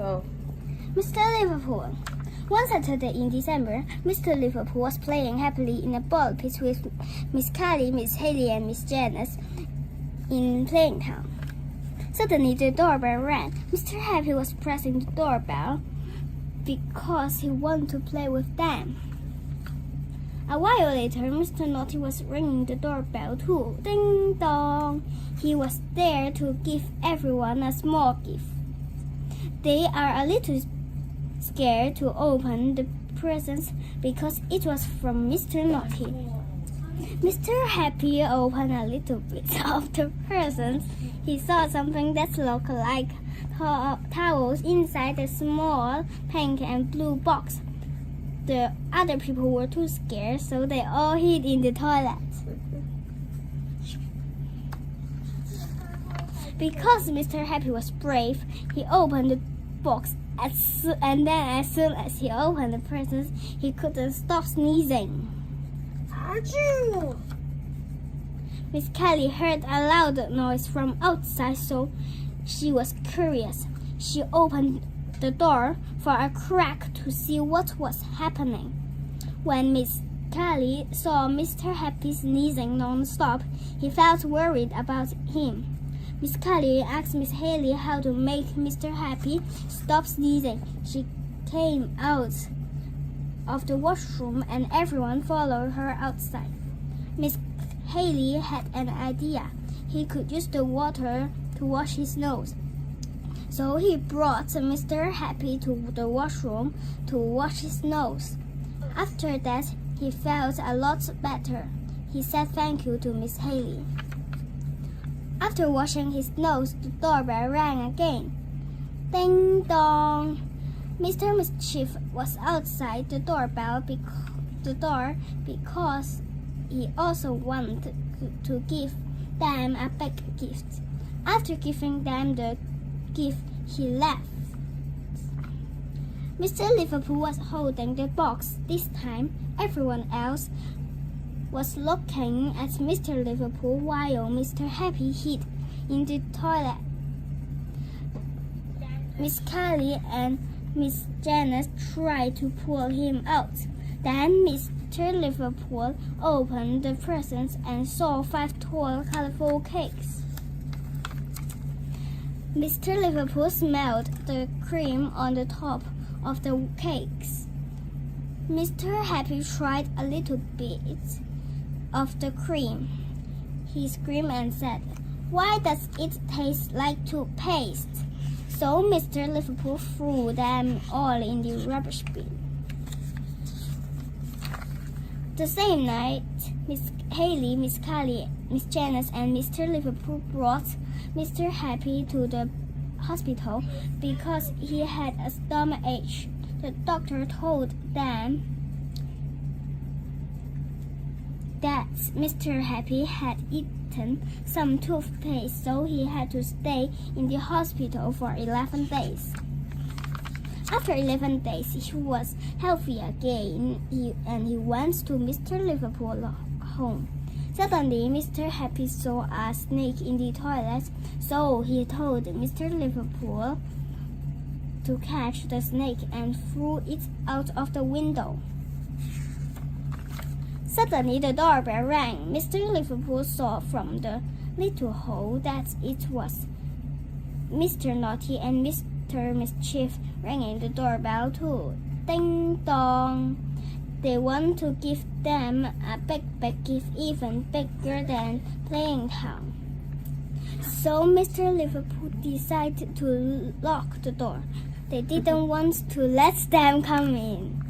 Go. Mr. Liverpool. One Saturday in December, Mr. Liverpool was playing happily in a ball pit with Miss Kelly, Miss Hayley, and Miss Janice in playing town. Suddenly, the doorbell rang. Mr. Happy was pressing the doorbell because he wanted to play with them. A while later, Mr. Naughty was ringing the doorbell too. Ding dong! He was there to give everyone a small gift. They are a little scared to open the presents because it was from Mr. Naughty. Mr. Happy opened a little bit of the presents. He saw something that looked like towels inside a small pink and blue box. The other people were too scared, so they all hid in the toilet. Because Mr. Happy was brave, he opened the box and then as soon as he opened the presents, he couldn't stop sneezing. Achoo! Miss Kelly heard a loud noise from outside, so she was curious. She opened the door for a crack to see what was happening. When Miss Kelly saw Mr. Happy sneezing non-stop, he felt worried about him. Miss Kelly asked Miss Hayley how to make Mr. Happy stop sneezing. She came out of the washroom and everyone followed her outside. Miss Hayley had an idea. He could use the water to wash his nose. So he brought Mr. Happy to the washroom to wash his nose. After that, he felt a lot better. He said thank you to Miss Hayley. After washing his nose, the doorbell rang again. Ding dong! Mr. Mischief was outside the door because he also wanted to give them a big gift. After giving them the gift, he left. Mr. Liverpool was holding the box. This time, everyone else was looking at Mr. Liverpool while Mr. Happy hid in the toilet. Miss Kelly and Miss Janice tried to pull him out. Then Mr. Liverpool opened the presents and saw 5 tall, colorful cakes. Mr. Liverpool smelled the cream on the top of the cakes. Mr. Happy tried a little bit of the cream. He screamed and said, "Why does it taste like toothpaste?" So Mr. Liverpool threw them all in the rubbish bin. The same night, Miss Hayley, Miss Kelly, Miss Janice, and Mr. Liverpool brought Mr. Happy to the hospital because he had a stomach ache. The doctor told them that Mr. Happy had eaten some toothpaste, so he had to stay in the hospital for 11 days. After 11 days, he was healthy again, and he went to Mr. Liverpool's home. Suddenly, Mr. Happy saw a snake in the toilet, so he told Mr. Liverpool to catch the snake and threw it out of the window. Suddenly, the doorbell rang. Mr. Liverpool saw from the little hole that it was Mr. Naughty and Mr. Mischief ringing the doorbell too. Ding dong! They want to give them a big gift, even bigger than playing town. So Mr. Liverpool decided to lock the door. They didn't want to let them come in.